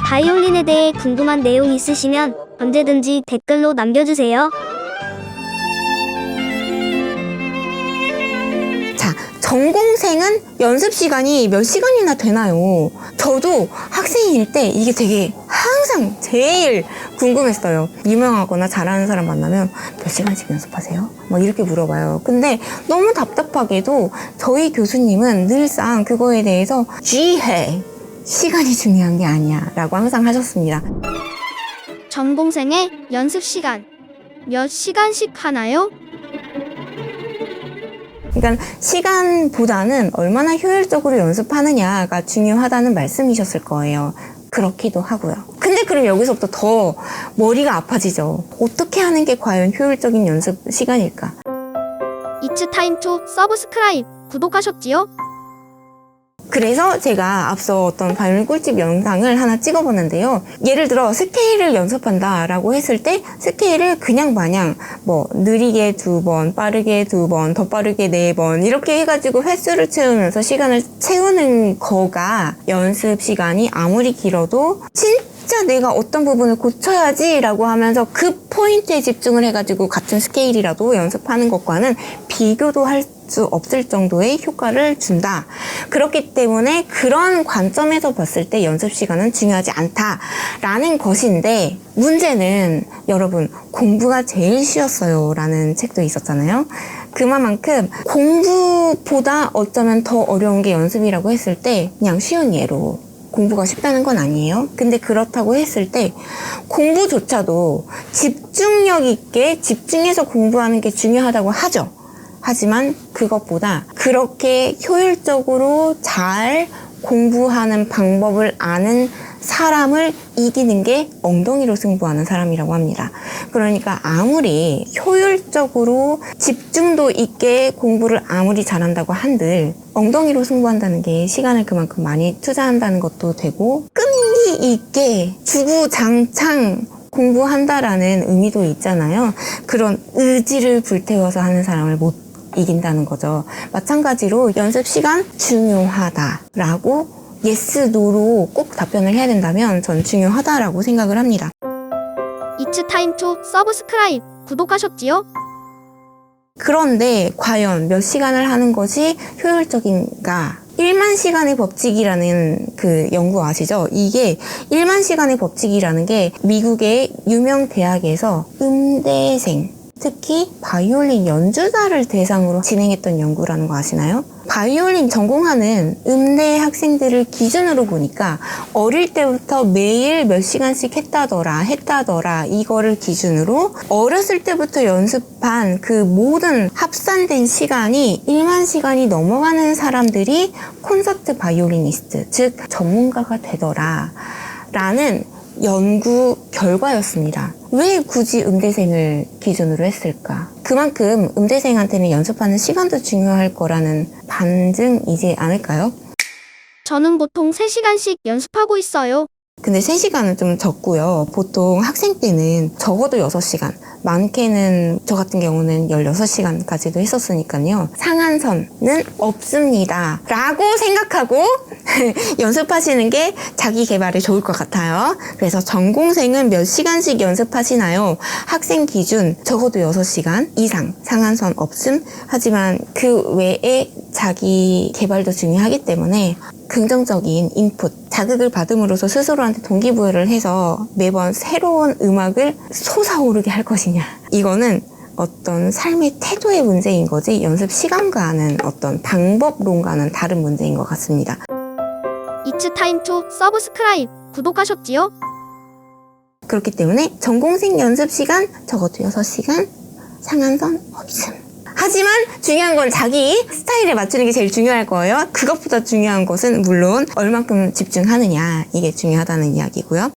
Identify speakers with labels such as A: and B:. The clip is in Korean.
A: 바이올린에 대해 궁금한 내용 있으시면 언제든지 댓글로 남겨주세요.
B: 자, 전공생은 연습 시간이 몇 시간이나 되나요? 저도 학생일 때 이게 되게 항상 제일 궁금했어요. 유명하거나 잘하는 사람 만나면 몇 시간씩 연습하세요? 막 이렇게 물어봐요. 근데 너무 답답하게도 저희 교수님은 늘상 그거에 대해서 주의해. 시간이 중요한 게 아니야 라고 항상 하셨습니다.
A: 전공생의 연습 시간 몇 시간씩 하나요?
B: 그러니까 시간보다는 얼마나 효율적으로 연습하느냐가 중요하다는 말씀이셨을 거예요. 그렇기도 하고요. 근데 그럼 여기서부터 더 머리가 아파지죠. 어떻게 하는 게 과연 효율적인 연습 시간일까?
A: It's time to subscribe. 구독하셨지요?
B: 그래서 제가 앞서 어떤 바이올린 꿀팁 영상을 하나 찍어봤는데요. 예를 들어 스케일을 연습한다 라고 했을 때 스케일을 그냥 마냥 뭐 느리게 2번, 빠르게 2번, 더 빠르게 4번 이렇게 해가지고 횟수를 채우면서 시간을 채우는 거가 연습 시간이 아무리 길어도 진짜 내가 어떤 부분을 고쳐야지 라고 하면서 그 포인트에 집중을 해가지고 같은 스케일이라도 연습하는 것과는 비교도 할 수 없을 정도의 효과를 준다. 그렇기 때문에 그런 관점에서 봤을 때 연습 시간은 중요하지 않다라는 것인데, 문제는 여러분 공부가 제일 쉬웠어요 라는 책도 있었잖아요. 그만큼 공부보다 어쩌면 더 어려운 게 연습이라고 했을 때 그냥 쉬운 예로 공부가 쉽다는 건 아니에요. 근데 그렇다고 했을 때 공부조차도 집중력 있게 집중해서 공부하는 게 중요하다고 하죠. 하지만 그것보다 그렇게 효율적으로 잘 공부하는 방법을 아는 사람을 이기는 게 엉덩이로 승부하는 사람이라고 합니다. 그러니까 아무리 효율적으로 집중도 있게 공부를 아무리 잘한다고 한들 엉덩이로 승부한다는 게 시간을 그만큼 많이 투자한다는 것도 되고, 끈기 있게 주구장창 공부한다라는 의미도 있잖아요. 그런 의지를 불태워서 하는 사람을 못 이긴다는 거죠. 마찬가지로 연습 시간 중요하다라고 yes, no로 꼭 답변을 해야 된다면 전 중요하다라고 생각을 합니다.
A: It's time to subscribe. 구독하셨지요?
B: 그런데 과연 몇 시간을 하는 것이 효율적인가? 1만 시간의 법칙이라는 그 연구 아시죠? 이게 1만 시간의 법칙이라는 게 미국의 유명 대학에서 음대생, 특히 바이올린 연주자를 대상으로 진행했던 연구라는 거 아시나요? 바이올린 전공하는 음대 학생들을 기준으로 보니까 어릴 때부터 매일 몇 시간씩 했다더라 이거를 기준으로 어렸을 때부터 연습한 그 모든 합산된 시간이 1만 시간이 넘어가는 사람들이 콘서트 바이올리니스트, 즉 전문가가 되더라 라는 연구 결과였습니다. 왜 굳이 음대생을 기준으로 했을까? 그만큼 음대생한테는 연습하는 시간도 중요할 거라는 반증이지 않을까요?
A: 저는 보통 3시간씩 연습하고 있어요.
B: 근데 3시간은 좀 적고요. 보통 학생 때는 적어도 6시간, 많게는 저 같은 경우는 16시간까지도 했었으니까요. 상한선은 없습니다 라고 생각하고 연습하시는 게 자기 개발에 좋을 것 같아요. 그래서 전공생은 몇 시간씩 연습하시나요? 학생 기준 적어도 6시간 이상, 상한선 없음. 하지만 그 외에 자기 개발도 중요하기 때문에 긍정적인 인풋, 자극을 받음으로써 스스로한테 동기부여를 해서 매번 새로운 음악을 솟아오르게 할 것이냐. 이거는 어떤 삶의 태도의 문제인 거지 연습 시간과는 어떤 방법론과는 다른 문제인 것 같습니다.
A: It's time to subscribe. 구독하셨지요?
B: 그렇기 때문에 전공생 연습 시간 적어도 6시간, 상한선 없음. 하지만 중요한 건 자기 스타일에 맞추는 게 제일 중요할 거예요. 그것보다 중요한 것은 물론 얼만큼 집중하느냐, 이게 중요하다는 이야기고요.